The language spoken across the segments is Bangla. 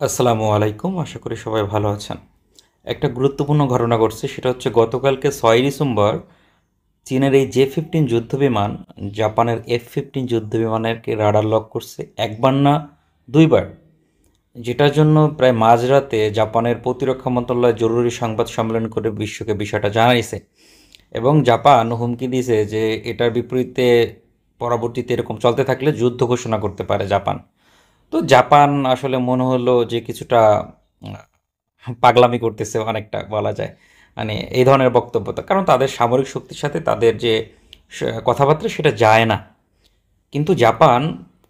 আসসালামু আলাইকুম, আশা করি সবাই ভালো আছেন। একটা গুরুত্বপূর্ণ ঘটনা ঘটছে, সেটা হচ্ছে গতকালকে 6 ডিসেম্বর চীনের এই J-15 যুদ্ধবিমান জাপানের F-15 যুদ্ধবিমানেরকে রাডার লক করছে একবার না দুইবার, যেটার জন্য প্রায় মাঝরাতে জাপানের প্রতিরক্ষা মন্ত্রণালয় জরুরি সংবাদ সম্মেলন করে বিশ্বকে বিষয়টা জানাইছে। এবং জাপান হুমকি দিয়েছে যে এটার বিপরীতে পরবর্তীতে এরকম চলতে থাকলে যুদ্ধ ঘোষণা করতে পারে জাপান। তো জাপান আসলে মনে হলো যে কিছুটা পাগলামি করতেছে, অনেকটা বলা যায়। মানে এই ধরনের বক্তব্য, তো কারণ তাদের সামরিক শক্তির সাথে তাদের যে কথাবার্তা সেটা যায় না। কিন্তু জাপান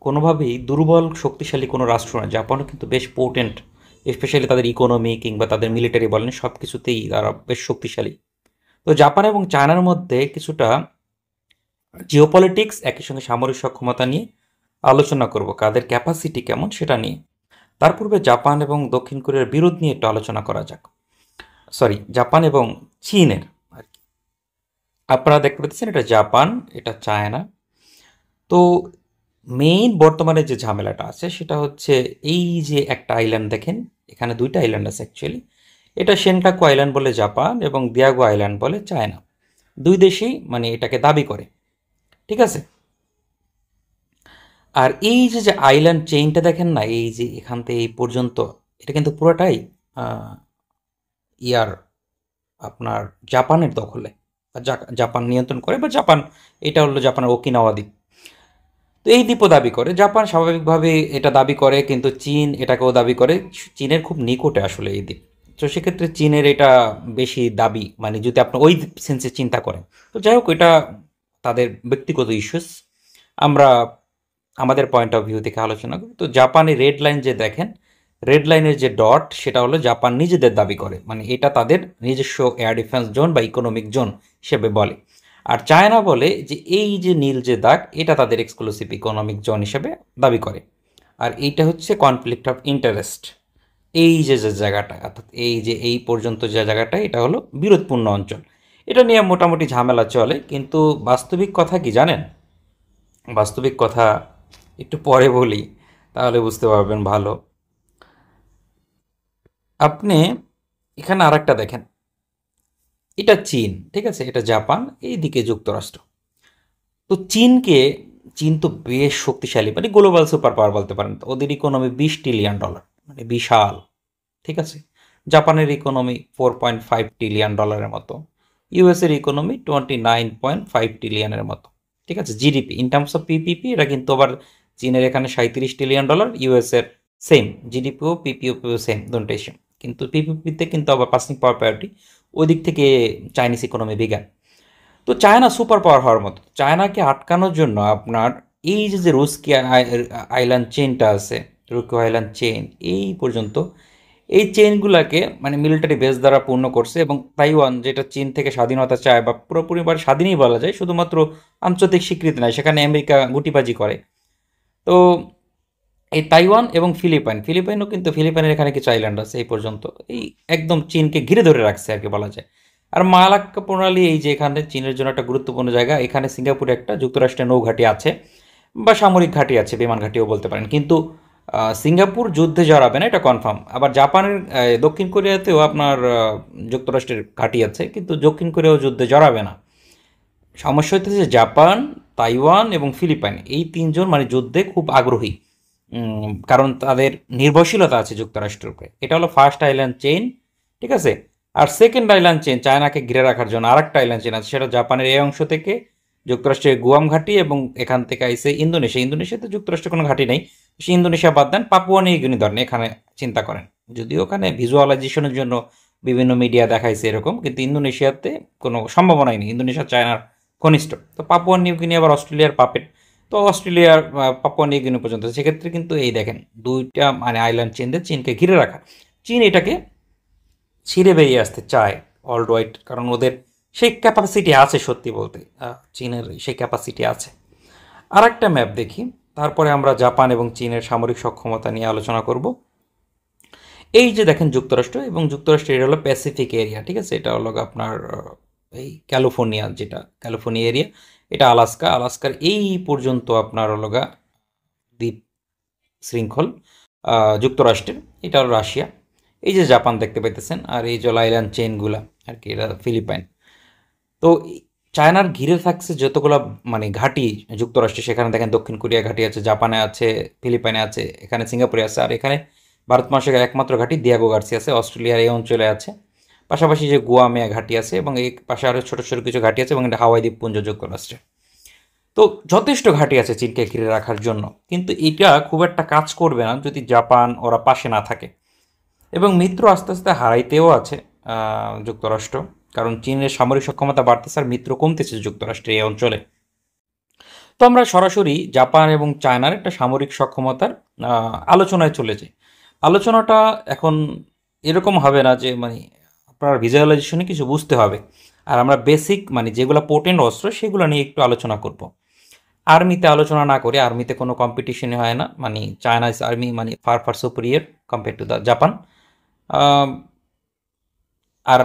কোনোভাবেই দুর্বল শক্তিশালী কোনো রাষ্ট্র না, জাপানও কিন্তু বেশ পোটেন্ট, স্পেশালি তাদের ইকোনমি কিংবা তাদের মিলিটারি বলেন, সব কিছুতেই তারা বেশ শক্তিশালী। তো জাপান এবং চায়নার মধ্যে কিছুটা জিওপলিটিক্স, একই সঙ্গে সামরিক সক্ষমতা নিয়ে আলোচনা করব, কাদের ক্যাপাসিটি কেমন সেটা নিয়ে। তার পূর্বে জাপান এবং দক্ষিণ কোরিয়ার বিরোধ নিয়ে একটু আলোচনা করা যাক। সরি, জাপান এবং চীনের আর কি। আপনারা দেখতে পাচ্ছেন এটা জাপান, এটা চায়না। তো মেইন বর্তমানে যে ঝামেলাটা আছে সেটা হচ্ছে এই যে একটা আইল্যান্ড দেখেন, এখানে দুইটা আইল্যান্ড আছে অ্যাকচুয়ালি। এটা সেনকাকু আইল্যান্ড বলে জাপান এবং দিয়াগো আইল্যান্ড বলে চায়না। দুই দেশই মানে এটাকে দাবি করে, ঠিক আছে। আর এই যে যে আইল্যান্ড চেইনটা দেখেন না, এই যে এখান থেকে এই পর্যন্ত, এটা কিন্তু পুরোটাই আহ, ইয়ার আপনার জাপানের দখলে, বা জাপান নিয়ন্ত্রণ করে, বা জাপান, এটা হলো জাপানের ওকিনাওয়া দ্বীপ। তো এই দ্বীপও দাবি করে জাপান, স্বাভাবিকভাবে এটা দাবি করে, কিন্তু চীন এটাকেও দাবি করে। চীনের খুব নিকটে আসলে এই দ্বীপ। তো সেক্ষেত্রে চীনের এটা বেশি দাবি, মানে যদি আপনি ওই সেন্সে চিন্তা করেন। তো যাই হোক, এটা তাদের ব্যক্তিগত ইস্যুস। আমরা আমাদের পয়েন্ট অফ ভিউ থেকে আলোচনা করি। তো জাপানি রেড লাইন যে দেখেন, রেড লাইনের যে ডট, সেটা হলো জাপান নিজেদের দাবি করে, মানে এটা তাদের নিজস্ব এয়ার ডিফেন্স জোন বা ইকোনমিক জোন হিসেবে বলে। আর চায়না বলে যে এই যে নীল যে দাগ, এটা তাদের এক্সক্লুসিভ ইকোনমিক জোন হিসেবে দাবি করে। আর এইটা হচ্ছে কনফ্লিক্ট অফ ইন্টারেস্ট। এই যে যে জায়গাটা, অর্থাৎ এই যে এই পর্যন্ত যে জায়গাটা, এটা হলো বিরোধপূর্ণ অঞ্চল। এটা নিয়ে মোটামুটি ঝামেলা চলে, কিন্তু বাস্তবিক কথা কি জানেন? বাস্তবিক কথা একটু পরে বলি, তাহলে বুঝতে পারবেন ভালো। আপনি এখানে আরেকটা দেখেন, এটা চীন, ঠিক আছে, এটা জাপান, এইদিকে যুক্তরাষ্ট্র। তো চীন তো বেশ শক্তিশালী, মানে গ্লোবাল সুপার পাওয়ার বলতে পারেন। তো ওদের ইকোনমি $20 ট্রিলিয়ন, মানে বিশাল, ঠিক আছে। জাপানের ইকোনমি $4.5 ট্রিলিয়ন মতো। ইউএসের ইকোনমি 29.5 ট্রিলিয়নের মতো, ঠিক আছে। GDP in terms of PPP, এটা কিন্তু আবার চীনের এখানে $37 ট্রিলিয়ন, ইউএসের সেম জিডিপিও পিপিও সেম, দুটোই সেম। কিন্তু পিপিপিতে কিন্তু আবার পার্সেন্ট পাওয়ার প্রায়োরিটি, ওই দিক থেকে চাইনিজ ইকোনমি বিজ্ঞান। তো চায়না সুপার পাওয়ার হওয়ার মতো, চায়নাকে আটকানোর জন্য আপনার এই যে যে রুস্কি আইল্যান্ড চেনটা আছে, রুকু আইল্যান্ড চেইন, এই পর্যন্ত এই চেইনগুলোকে মানে মিলিটারি বেস দ্বারা পূর্ণ করছে। এবং তাইওয়ান, যেটা চীন থেকে স্বাধীনতা চায় বা পুরোপুরিবার স্বাধীনই বলা যায়, শুধুমাত্র আন্তর্জাতিক স্বীকৃতি নাই, সেখানে আমেরিকা গুটিবাজি করে। তো এই তাইওয়ান এবং ফিলিপাইনও কিন্তু, ফিলিপাইনের এখানে কিছু আইল্যান্ড আছে এই পর্যন্ত, এই একদম চীনকে ঘিরে ধরে রাখছে আর কি বলা যায়। আর মালাক্কা প্রণালী, এই যে এখানে চীনের জন্য একটা গুরুত্বপূর্ণ জায়গা, এখানে সিঙ্গাপুরে একটা যুক্তরাষ্ট্রের নৌঘাঁটি আছে বা সামরিক ঘাঁটি আছে, বিমান ঘাঁটিও বলতে পারেন। কিন্তু সিঙ্গাপুর যুদ্ধে জড়াবে না, এটা কনফার্ম। আবার জাপানের দক্ষিণ কোরিয়াতেও আপনার যুক্তরাষ্ট্রের ঘাঁটি আছে, কিন্তু দক্ষিণ কোরিয়াও যুদ্ধে জড়াবে না। সমস্যা হইতেছে জাপান, তাইওয়ান এবং ফিলিপাইন, এই তিনজন মানে যুদ্ধে খুব আগ্রহী। কারণ তাদের নির্ভরশীলতা আছে যুক্তরাষ্ট্রের উপরে। এটা হলো ফার্স্ট আইল্যান্ড চেইন, ঠিক আছে। আর সেকেন্ড আইল্যান্ড চেইন, চায়নাকে ঘিরে রাখার জন্য আরেকটা আইল্যান্ড চেইন আছে, সেটা জাপানের এই অংশ থেকে যুক্তরাষ্ট্রের গুয়াম ঘাঁটি, এবং এখান থেকে আইসে ইন্দোনেশিয়া। ইন্দোনেশিয়াতে যুক্তরাষ্ট্রের কোনো ঘাঁটি নেই, সে ইন্দোনেশিয়া বাদ দেন, পাপুয়া নিউ গিনি ধরেন, এখানে চিন্তা করেন। যদিও ওখানে ভিজুয়ালাইজেশনের জন্য বিভিন্ন মিডিয়া দেখাইছে এরকম, কিন্তু ইন্দোনেশিয়াতে কোনো সম্ভাবনাই নেই। ইন্দোনেশিয়া চায়নার ঘনিষ্ঠ। তো পাপুয়া নিউ গিনি আবার অস্ট্রেলিয়ার পাপেট। তো অস্ট্রেলিয়ার পাপুয়া নিউ গিনি পর্যন্ত, সেক্ষেত্রে কিন্তু এই দেখেন দুইটা মানে আইল্যান্ড চেনদের চীনকে ঘিরে রাখা। চীন এটাকে ছিঁড়ে বেরিয়ে আসতে চায় অল রাইট, কারণ ওদের সেই ক্যাপাসিটি আছে, সত্যি বলতে চীনের সেই ক্যাপাসিটি আছে। আর একটা ম্যাপ দেখি, তারপরে আমরা জাপান এবং চীনের সামরিক সক্ষমতা নিয়ে আলোচনা করব। এই যে দেখেন যুক্তরাষ্ট্র, এবং যুক্তরাষ্ট্রের এটা হলো প্যাসিফিক এরিয়া, ঠিক আছে। এটা হলো আপনার এই ক্যালিফোর্নিয়া, যেটা ক্যালিফোর্নিয়া এরিয়া, এটা আলাস্কার এই পর্যন্ত আপনার হলো দ্বীপ শৃঙ্খল। যুক্তরাষ্ট্রের, এটা হলো রাশিয়া। এই যে জাপান দেখতে পাইতেছেন, আর এই যে আইল্যান্ড চেইনগুলা আর কি, এটা ফিলিপাইন। তো চায়নার ঘিরে থাকছে যতগুলো মানে ঘাঁটি যুক্তরাষ্ট্রে, সেখানে দেখেন দক্ষিণ কোরিয়া ঘাঁটি আছে, জাপানে আছে, ফিলিপাইনে আছে, এখানে সিঙ্গাপুরে আছে, আর এখানে ভারত মহাসাগরের একমাত্র ঘাঁটি দিয়াগো গার্সি আছে, অস্ট্রেলিয়ার এই অঞ্চলে আছে। পাশাপাশি যে গুয়ামেয়া ঘাঁটি আছে, এবং এই পাশে আরও ছোটো ছোটো কিছু ঘাঁটি আছে, এবং এটা হাওয়াই দ্বীপপুঞ্জ যুক্তরাষ্ট্রে। তো যথেষ্ট ঘাঁটি আছে চীনকে ঘিরে রাখার জন্য, কিন্তু এটা খুব একটা কাজ করবে না যদি জাপান ওরা পাশে না থাকে। এবং মিত্র আস্তে আস্তে হারাইতেও আছে যুক্তরাষ্ট্র, কারণ চীনের সামরিক সক্ষমতা বাড়তেছে আর মিত্র কমতেছে যুক্তরাষ্ট্রের এই অঞ্চলে। তো আমরা সরাসরি জাপান এবং চায়নার একটা সামরিক সক্ষমতার আলোচনায় চলে যাই। আলোচনাটা এখন এরকম হবে না যে মানে আপনার ভিজুয়ালাইজেশনে কিছু বুঝতে হবে, আর আমরা বেসিক মানে যেগুলো পোটেন্ট অস্ত্র সেগুলো নিয়ে একটু আলোচনা করব। আর্মিতে আলোচনা না করে, আর্মিতে কোনো কম্পিটিশনই হয় না, মানে চায়নাস আর্মি মানে far far superior compare to the Japan. আর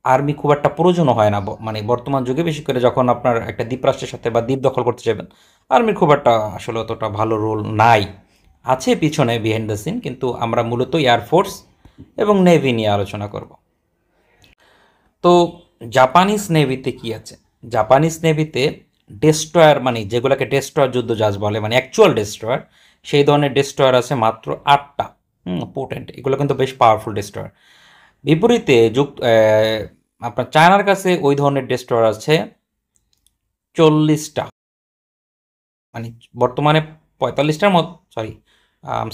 আর্মি খুব একটা প্রয়োজনও হয় না মানে বর্তমান যুগে, বেশি করে যখন আপনার একটা দ্বীপরাষ্ট্রের সাথে বা দ্বীপ দখল করতে যাবেন, আর্মির খুব একটা আসলে অতটা ভালো রোল নাই। আছে পিছনে বিহাইন্ড দ্য সিন, কিন্তু আমরা মূলত এয়ারফোর্স এবং নেভি নিয়ে আলোচনা করব। তো জাপানিজ নেভিতে কি আছে? জাপানিজ নেভিতে ডেস্ট্রয়ার, মানে যেগুলোকে ডেস্ট্রয়ার যুদ্ধ জাহাজ বলে, মানে অ্যাকচুয়াল ডেস্ট্রয়ার, সেই ধরনের ডেস্ট্রয়ার আছে মাত্র 8টা। পোর্টেন্ট, এগুলো কিন্তু বেশ পাওয়ারফুল ডেস্ট্রয়ার। বিপরীতে আপনার চায়নার কাছে ওই ধরনের ডেস্ট্রয়ার আছে 40টা, মানে বর্তমানে 45টার মতো, সরি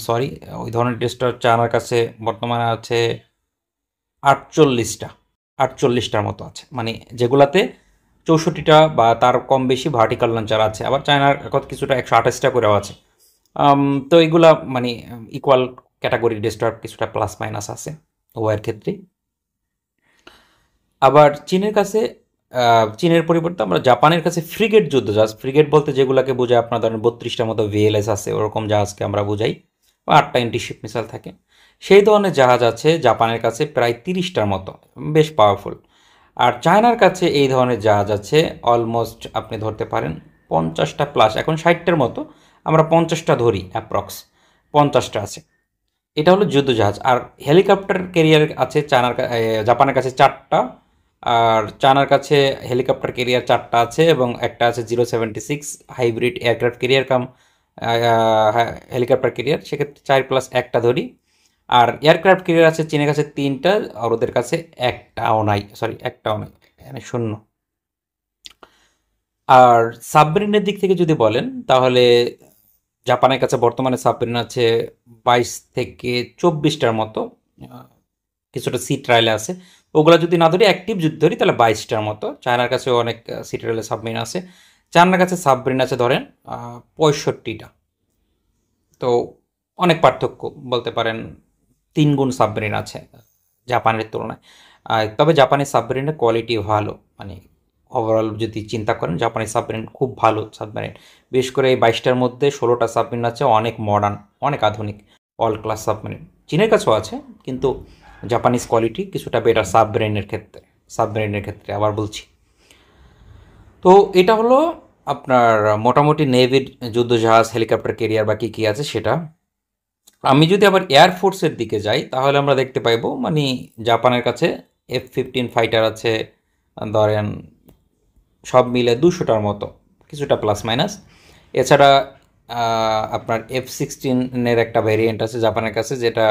সরি, ওই ধরনের ডেস্ট্রয়ার চায়নার কাছে বর্তমানে আছে 48টা। 48টার মতো আছে, মানে যেগুলাতে 64টা বা তার কম বেশি ভার্টিক্যাল লঞ্চার আছে, আবার চায়নার কত কিছুটা 128টা করেও আছে। তো এগুলা মানে ইকুয়াল ক্যাটাগরি ডেস্ট্রয়ার, কিছুটা প্লাস মাইনাস আছে উভয়ের ক্ষেত্রে। আবার চীনের কাছে চীনের পরিবর্তে আমরা জাপানের কাছে ফ্রিগেট যুদ্ধ জাহাজ, ফ্রিগেট বলতে যেগুলোকে বোঝায় আপনার ধরেন 32টার মতো ভিএলএস আছে, ওরকম জাহাজকে আমরা বোঝাই, বা 8টা অ্যান্টিশিপ মিসাইল থাকে। সেই ধরনের জাহাজ আছে জাপানের কাছে প্রায় 30টার মতো, বেশ পাওয়ারফুল। আর চায়নার কাছে এই ধরনের জাহাজ আছে অলমোস্ট আপনি ধরতে পারেন 50টা প্লাস, এখন 60টার মতো, আমরা 50টা ধরি অ্যাপ্রক্স, 50টা আছে। এটা হলো যুদ্ধ জাহাজ। আর হেলিকপ্টার ক্যারিয়ার আছে জাপানের কাছে 4টা। আর চায়নার কাছে হেলিকপ্টার ক্যারিয়ার 4টা আছে, এবং একটা আছে 076 হাইব্রিড এয়ারক্রাফট ক্যারিয়ার কাম হেলিকপ্টার ক্যারিয়ার, সেক্ষেত্রে 4+1টা ধরি। আর এয়ারক্রাফট ক্যারিয়ার আছে চীনের কাছে 3টা, আর ওদের কাছে একটাও নাই, সরি একটাও নাই, মানে শূন্য। আর সাবমেরিনের দিক থেকে যদি বলেন, তাহলে জাপানের কাছে বর্তমানে সাবমেরিন আছে 22 থেকে 24টার মতো, আহ, কিছুটা সি ট্রায়ালে আছে। ওগুলা যদি না ধরি, অ্যাক্টিভ যদি ধরি, তাহলে 22টার মতো। চায়নার কাছেও অনেক সি ট্রায়ালে সাবমেরিন আছে। চায়নার কাছে সাবমেরিন আছে ধরেন 65টা। তো অনেক পার্থক্য, বলতে পারেন 3 গুণ সাবমেরিন আছে জাপানের তুলনায়। তবে জাপানের সাবমেরিনের কোয়ালিটি ভালো, মানে ওভারঅল যদি চিন্তা করেন জাপানের সাবমেরিন খুব ভালো সাবমেরিন। বিশেষ করে এই 22টার মধ্যে 16টা সাবমেরিন আছে অনেক মডার্ন, অনেক আধুনিক, অল ক্লাস সাবমেরিন। চীনের কাছেও আছে, কিন্তু জাপানিজ কোয়ালিটি কিছুটা বেটার সাবমেরিনের ক্ষেত্রে আবার বলছি। তো এটা হলো আপনার মোটামুটি নেভির যুদ্ধজাহাজ, হেলিকপ্টার ক্যারিয়ার বা কী কী আছে সেটা। আমি যদি আবার এয়ারফোর্সের দিকে যাই, তাহলে আমরা দেখতে পাইবো মানে জাপানের কাছে F-15 ফাইটার আছে ধরেন সব মিলে 200টার মতো, কিছুটা প্লাস মাইনাস। এছাড়া আপনার F-16-এর একটা ভ্যারিয়েন্ট আছে জাপানের কাছে, যেটা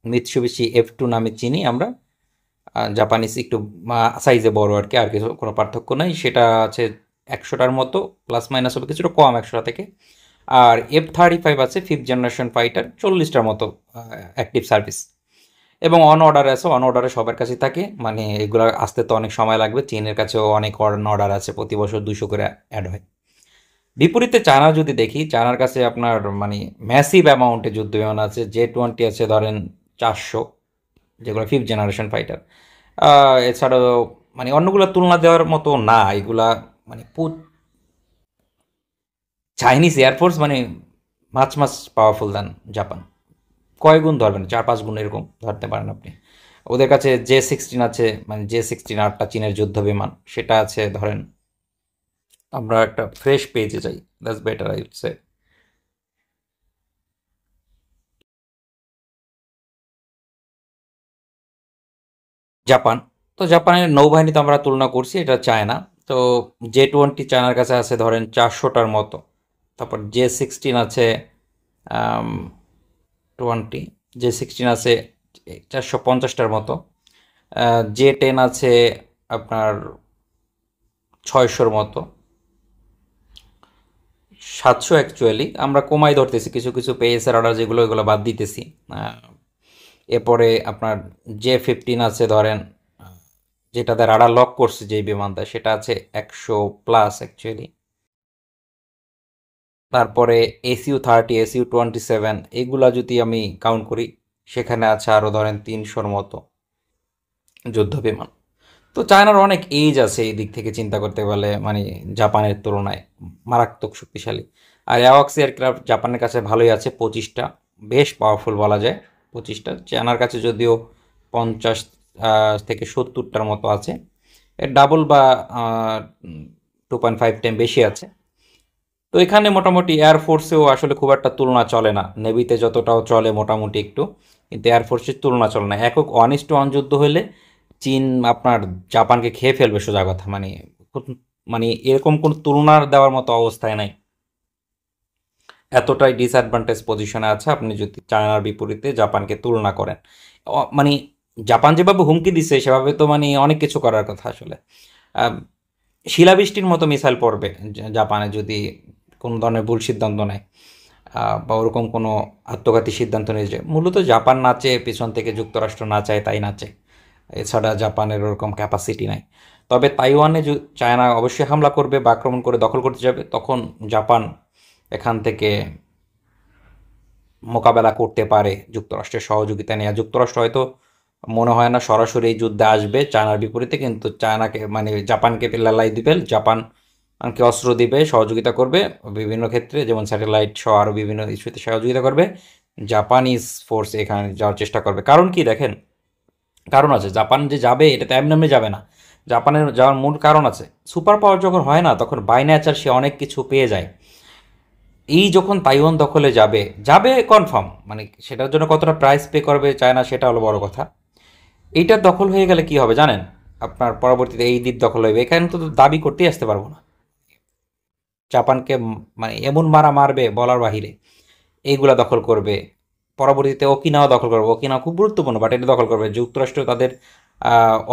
মিৎসুবিশি F2 নামে চিনি আমরা। জাপানিজ একটু সাইজে বড় আর কি, আর কিছু কোনো পার্থক্য নাই। সেটা আছে 100টার মতো, প্লাস মাইনাস হবে কিছুটা কম 100টা থেকে। আর F-35 আছে 5th জেনারেশন ফাইটার, 40টার মতো অ্যাক্টিভ সার্ভিস। এবং অন অর্ডার আছে, অন অর্ডারে সবার কাছেই থাকে, মানে এগুলো আসতে তো অনেক সময় লাগবে। চীনের কাছেও অনেক অন অর্ডার আছে, প্রতি বছর 200 করে অ্যাড হয়। বিপরীতে চায়না যদি দেখি, চায়নার কাছে আপনার মানে ম্যাসিভ অ্যামাউন্টে যুদ্ধ বিমান আছে। J-20 আছে ধরেন 400, যেগুলো 5th জেনারেশন ফাইটার। এছাড়াও মানে অন্যগুলো তুলনা দেওয়ার মতো না এগুলা, মানে চাইনিজ এয়ারফোর্স মানে মাছ মাছ পাওয়ারফুল দেন জাপান। কয় গুণ ধরবেন, 4-5 গুণ এরকম ধরতে পারেন আপনি। ওদের কাছে J-16 আছে, মানে J-16 8টা চীনের যুদ্ধ বিমান, সেটা আছে ধরেন। আমরা একটা ফ্রেশ পেজে যাই, that's better I would say. Japan. তো জাপানের নৌবাহিনী তো আমরা তুলনা করছি, এটা চায়না। তো J-20 চায়নার কাছে আছে ধরেন 400টার মতো। তারপর J-16 আছে 20, J-16 আছে 450টার মতো। J-10 আছে আপনার 600-র মতো, 700 অ্যাকচুয়ালি, আমরা কমাই ধরতেছি, কিছু কিছু পেএসআর অর্ডার যেগুলো ওইগুলো বাদ দিতেছি। এরপরে আপনার J-15 আছে ধরেন, যেটাতে রাডার লক করছে যেই বিমানটা, সেটা আছে 100+ অ্যাকচুয়ালি। তারপরে SU-30, SU-27 এগুলা যদি আমি কাউন্ট করি, সেখানে আছে আরও ধরেন 300-র মতো যুদ্ধ বিমান। তো চায়নার অনেক এজ আছে এই দিক থেকে চিন্তা করতে গেলে, মানে জাপানের তুলনায় মারাত্মক শক্তিশালী। আর অ্যাওয়াক্স এয়ারক্রাফট জাপানের কাছে ভালোই আছে 25টা, বেশ পাওয়ারফুল বলা যায় 25টা। চায়নার কাছে যদিও 50 থেকে 70টার মতো আছে, এর ডাবল বা 2.5 টাইম বেশি আছে। তো এখানে মোটামুটি এয়ারফোর্সেও আসলে খুব একটা তুলনা চলে না, নেভিতে যতটাও চলে মোটামুটি একটু, কিন্তু এয়ারফোর্সের তুলনা চলে না। একক 1:1 যুদ্ধ হলে চীন আপনার জাপানকে খেয়ে ফেলবে সোজা কথা, মানে মানে এরকম কোনো তুলনার দেওয়ার মতো অবস্থায় নাই। এতটাই ডিসঅ্যাডভান্টেজ পজিশনে আছে আপনি যদি চায়নার বিপরীতে জাপানকে তুলনা করেন। মানে জাপান যেভাবে হুমকি দিচ্ছে সেভাবে তো মানে অনেক কিছু করার কথা আসলে। আম, শিলাবৃষ্টির মতো মিসাইল পড়বে জাপানে যদি কোনো ধরনের ভুল সিদ্ধান্ত নেয়, বা ওরকম কোনো আত্মঘাতী সিদ্ধান্ত নিয়ে যায়। মূলত জাপান নাচে পিছন থেকে, যুক্তরাষ্ট্র না চায় তাই নাচে, এছাড়া জাপানের ওরকম ক্যাপাসিটি নাই। তবে তাইওয়ানে চায়না অবশ্যই হামলা করবে বা আক্রমণ করে দখল করতে যাবে, তখন জাপান এখান থেকে মোকাবেলা করতে পারে যুক্তরাষ্ট্রের সহযোগিতা নিয়ে। যুক্তরাষ্ট্র হয়তো মনে হয় না সরাসরি এই যুদ্ধে আসবে চায়নার বিপরীতে, কিন্তু চায়নাকে মানে জাপানকে লেলাই দিবে, জাপানকে অস্ত্র দিবে, সহযোগিতা করবে বিভিন্ন ক্ষেত্রে, যেমন স্যাটেলাইট সহ আরও বিভিন্ন ইস্যুতে সহযোগিতা করবে। জাপানিজ ফোর্স এখানে যাওয়ার চেষ্টা করবে। কারণ কি দেখেন, কারণ আছে। জাপান যে যাবে এটা তো এমনি যাবে না, জাপানের যাওয়ার মূল কারণ আছে। সুপার পাওয়ার যখন হয় না, তখন বাই নেচার সে অনেক কিছু পেয়ে যায়। এই যখন তাইওয়ান দখলে যাবে, যাবে কনফার্ম, মানে সেটার জন্য কতটা প্রাইস পে করবে চায়না সেটা হলো বড় কথা। এইটা দখল হয়ে গেলে কি হবে জানেন, আপনার পরবর্তীতে এই দ্বীপ দখল হইবে, এখানে তো দাবি করতেই আসতে পারবো না। জাপানকে মানে এমন মারা মারবে বলার বাহিরে, এইগুলা দখল করবে। পরবর্তীতে ওকিনাওয়া দখল করবে, ওকিনাওয়া খুব গুরুত্বপূর্ণ, বাট এটা দখল করবে। যুক্তরাষ্ট্র তাদের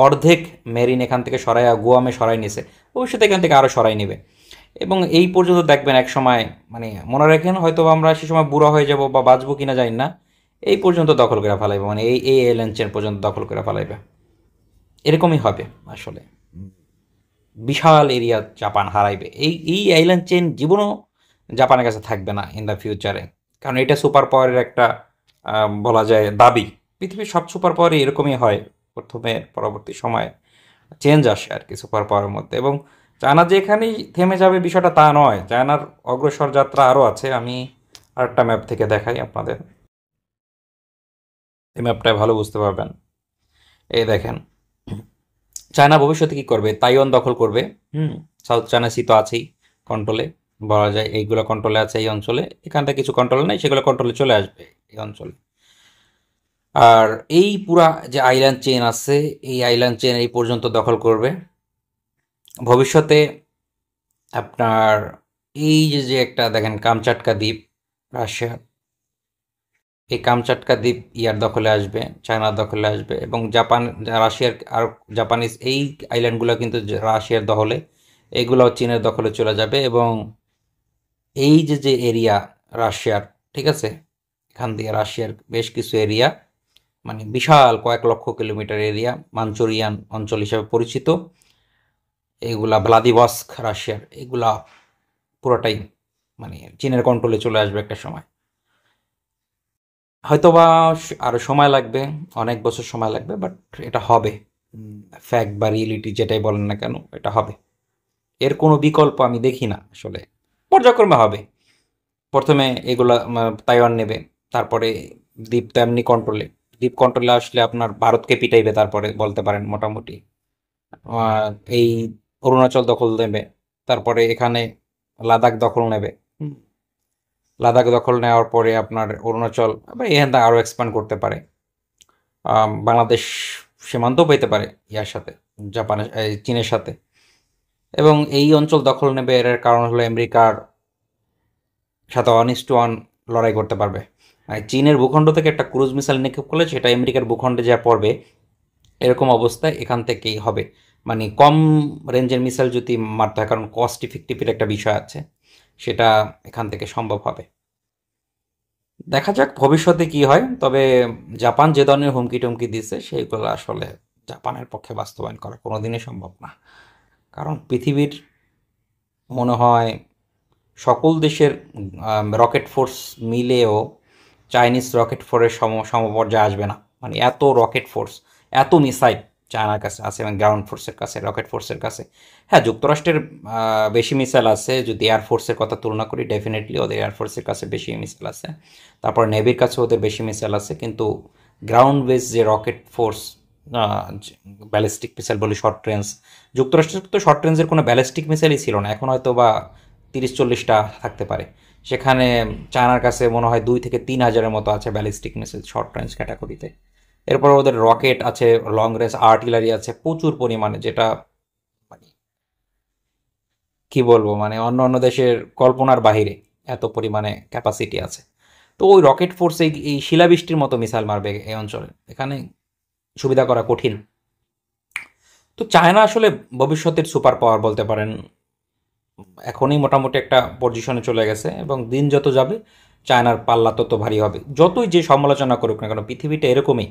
অর্ধেক মেরিন এখান থেকে সরাই গুয়ামে সরাই নিছে, ভবিষ্যতে এখান থেকে আরও সরাই নেবে। এবং এই পর্যন্ত দেখবেন এক সময়, মানে মনে রাখেন, হয়তো আমরা সে সময় বুড়া হয়ে যাব বা বাঁচবো কিনা জানি না, এই পর্যন্ত দখল করে ফেলাইবে, মানে এই এলিয়েন চেন পর্যন্ত দখল করে ফেলাইবে। এরকমই হবে আসলে। বিশাল এরিয়া জাপান হারাইবে, এই আইল্যান্ড চেন জীবনও জাপানের কাছে থাকবে না ইন দ্য ফিউচারে। কারণ এটা সুপার পাওয়ারের একটা বলা যায় দাবি। পৃথিবীর সব সুপার পাওয়ারই এরকমই হয়, প্রথমে পরবর্তী সময়ে চেঞ্জ আসে আর কি সুপার পাওয়ারের মধ্যে। এবং চায়না যে এখানেই থেমে যাবে বিষয়টা তা নয়, চায়নার অগ্রসর যাত্রা আরও আছে। আমি আরেকটা ম্যাপ থেকে দেখাই আপনাদের, এই ম্যাপটায় ভালো বুঝতে পারবেন। এই দেখেন, চায়না ভবিষ্যতে কী করবে, তাইওয়ান দখল করবে। হুম, সাউথ চায়না সি তো আছেই কন্ট্রোলে, বলা যায় এইগুলো কন্ট্রোলে আছে এই অঞ্চলে। এখানটা কিছু কন্ট্রোলে নেই, সেগুলো কন্ট্রোলে চলে আসবে এই অঞ্চলে। আর এই পুরা যে আইল্যান্ড চেন আছে, এই আইল্যান্ড চেন এই পর্যন্ত দখল করবে। ভবিষ্যতে আপনার এই যে একটা দেখেন কামচাটকা দ্বীপ, রাশিয়ার এই কামচাটকা দ্বীপ ইয়ার দখলে আসবে, চায়নার দখলে আসবে। এবং জাপান, রাশিয়ার আর জাপানিজ এই আইল্যান্ডগুলো কিন্তু রাশিয়ার দখলে, এগুলো চীনের দখলে চলে যাবে। এবং এই যে এরিয়া রাশিয়ার, ঠিক আছে, এখান দিয়ে রাশিয়ার বেশ কিছু এরিয়া, মানে বিশাল কয়েক লক্ষ কিলোমিটার এরিয়া, মাঞ্চুরিয়ান অঞ্চল হিসেবে পরিচিত, এগুলা ভ্লাদিভস্ক রাশিয়ার, এগুলা পুরোটাই মানে চীনের কন্ট্রোলে চলে আসবে একটা সময়। হয়তোবা আরও সময় লাগবে, অনেক বছর সময় লাগবে, বাট এটা হবে। ফ্যাক্ট বা রিয়েলিটি যেটাই বলেন না কেন, এটা হবে। এর কোনো বিকল্প আমি দেখি না আসলে। পর্যায়ক্রমে হবে। প্রথমে এগুলা তাইওয়ান নেবে, তারপরে দ্বীপ তো এমনি কন্ট্রোলে, দ্বীপ কন্ট্রোলে আসলে আপনার ভারতকে পিটাইবে, তারপরে বলতে পারেন মোটামুটি। আহ, এই অরুণাচল দখল নেবে, তারপরে এখানে লাদাখ দখল নেবে। হুম, লাদাখ দখল নেওয়ার পরে আপনার অরুণাচল বা এখান থেকে আরও এক্সপ্যান্ড করতে পারে। বাংলাদেশ সীমান্তও পেতে পারে ইয়ার সাথে, চীনের সাথে। এবং এই অঞ্চল দখল নেবে, এর কারণ হলো আমেরিকার সাথে 1:1 লড়াই করতে পারবে। মানে চীনের ভূখণ্ড থেকে একটা ক্রুজ মিসাইল নিক্ষেপ করলে সেটা আমেরিকার ভূখণ্ডে যা পড়বে, এরকম অবস্থায় এখান থেকেই হবে। মানে কম রেঞ্জের মিসাইল যদি মারতে হয়, কারণ কস্ট ইফেক্টিভের একটা বিষয় আছে, সেটা এখান থেকে সম্ভব হবে। দেখা যাক ভবিষ্যতে কি হয়। তবে জাপান যে ধরনের হুমকি টুমকি দিচ্ছে সেইগুলো আসলে জাপানের পক্ষে বাস্তবায়ন করা কোনোদিনই সম্ভব না। কারণ পৃথিবীর মনে হয় সকল দেশের রকেট ফোর্স মিলেও চাইনিজ রকেট ফোর্সের সমপর্যায়ে আসবে না। মানে এত রকেট ফোর্স, এত মিসাইল চায়নার কাছে আছে, এবং গ্রাউন্ড ফোর্সের কাছে, রকেট ফোর্সের কাছে। হ্যাঁ, যুক্তরাষ্ট্রের বেশি মিসাইল আছে, যদি এয়ারফোর্সের কথা তুলনা করি ডেফিনেটলি ওদের এয়ারফোর্সের কাছে বেশি মিসাইল আছে। তারপর নেভির কাছে ওদের বেশি মিসাইল আছে, কিন্তু গ্রাউন্ড বেস যে রকেট ফোর্স, ব্যালিস্টিক মিসাইল বলি শর্ট রেঞ্জ, যুক্তরাষ্ট্রের তো শর্ট রেঞ্জের কোনো ব্যালিস্টিক মিসাইলই ছিল না, এখন হয়তো বা 30-40টা থাকতে পারে। সেখানে চায়নার কাছে মনে হয় 2 থেকে 3 হাজারের মতো আছে ব্যালিস্টিক মিসাইল শর্ট রেঞ্জ ক্যাটাগরিতে। এরপর ওদের রকেট আছে, লং রেঞ্জ আর্টিলারি আছে প্রচুর পরিমাণে, যেটা মানে কি বলবো, মানে অন্য অন্য দেশের কল্পনার বাহিরে এত পরিমাণে ক্যাপাসিটি আছে। তো ওই রকেট ফোর্স এই শিলাবৃষ্টির মতো মিসাইল মারবে এই অঞ্চলে, এখানে সুবিধা করা কঠিন। তো চায়না আসলে ভবিষ্যতের সুপার পাওয়ার বলতে পারেন, এখনই মোটামুটি একটা পজিশনে চলে গেছে, এবং দিন যত যাবে চায়নার পাল্লা তত ভারী হবে। যতই যে সমালোচনা করুক না কেন, পৃথিবীটা এরকমই,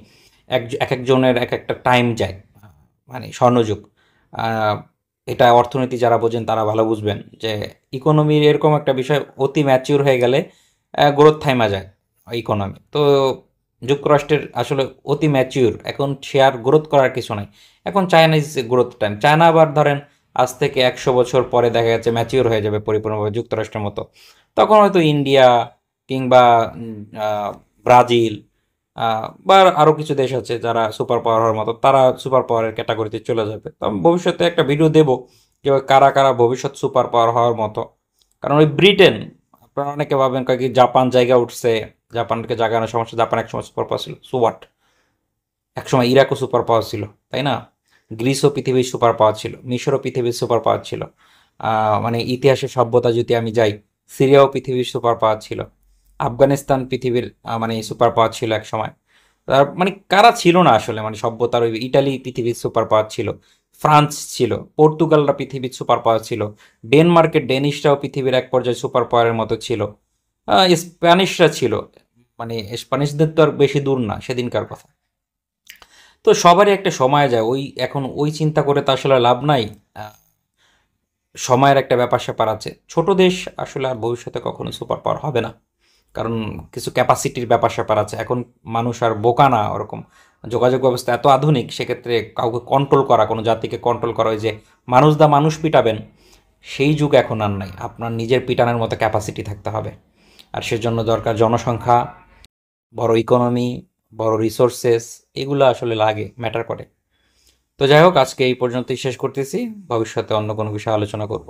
এক একজনের এক একটা টাইম যায়, মানে স্বর্ণযুগ। আহ, এটা অর্থনীতি যারা বোঝেন তারা ভালো বুঝবেন যে ইকোনমির এরকম একটা বিষয়, অতি ম্যাচিউর হয়ে গেলে গ্রোথ থাইমা যায় ইকোনমি। তো যুক্তরাষ্ট্রের আসলে অতি ম্যাচিউর, এখন শেয়ার গ্রোথ করার কিছু নাই। এখন China is growth time. China আবার ধরেন আজ থেকে 100 বছর পরে দেখা যাচ্ছে ম্যাচিওর হয়ে যাবে পরিপূর্ণভাবে যুক্তরাষ্ট্রের মতো। তখন হয়তো ইন্ডিয়া কিংবা ব্রাজিল বা আরও কিছু দেশ আছে যারা সুপার পাওয়ার হওয়ার মতো, তারা সুপার পাওয়ারের ক্যাটাগরিতে চলে যাবে। তো আমি ভবিষ্যতে একটা ভিডিও দেবো যে কারা কারা ভবিষ্যৎ সুপার পাওয়ার হওয়ার মতো। কারণ ওই ব্রিটেন, আপনারা অনেকে ভাবেন কি জাপান জায়গা উঠছে, জাপানকে জাগানোর সমস্যা, জাপান একসময় সুপার পাওয়ার ছিল, সো হোয়াট, একসময় ইরাকও সুপার পাওয়ার ছিল, তাই না? গ্রিসও পৃথিবীর সুপার পাওয়ার ছিল, মিশরও পৃথিবীর সুপার পাওয়ার ছিল। মানে ইতিহাসের সভ্যতা যদি আমি যাই, সিরিয়াও পৃথিবীর সুপার পাওয়ার ছিল, আফগানিস্তান পৃথিবীর মানে সুপার পাওয়ার ছিল এক সময়। তার মানে কারা ছিল না আসলে, মানে সভ্যতার ওই ইটালি পৃথিবীর সুপার পাওয়ার ছিল, ফ্রান্স ছিল, পর্তুগালরা পৃথিবীর সুপার পাওয়ার ছিল, ডেনমার্কের ডেনিশরাও পৃথিবীর এক পর্যায়ে সুপার পাওয়ারের মতো ছিল, স্প্যানিশরা ছিল। মানে স্প্যানিশদের তো আর বেশি দূর না সেদিনকার কথা। তো সবারই একটা সময় যায়, এখন ওই চিন্তা করে তো আসলে লাভ নাই। আহ, সময়ের একটা ব্যাপার স্যাপার আছে। ছোট দেশ আসলে আর ভবিষ্যতে কখনো সুপার পাওয়ার হবে না, কারণ কিছু ক্যাপাসিটির ব্যাপার স্যাপার আছে। এখন মানুষ আর বোকা না ওরকম, যোগাযোগ ব্যবস্থা এত আধুনিক, সেক্ষেত্রে কাউকে কন্ট্রোল করা, কোনো জাতিকে কন্ট্রোল করা, ওই যে মানুষ দা মানুষ পিটাবেন, সেই যুগ এখন আর নাই। আপনার নিজের পিটানোর মতো ক্যাপাসিটি থাকতে হবে, আর সেজন্য দরকার জনসংখ্যা, বড় ইকোনমি, বড় রিসোর্সেস, এগুলো আসলে লাগে, ম্যাটার করে। তো যাই হোক, আজকে এই পর্যন্তই শেষ করতেছি, ভবিষ্যতে অন্য কোনো বিষয়ে আলোচনা করব।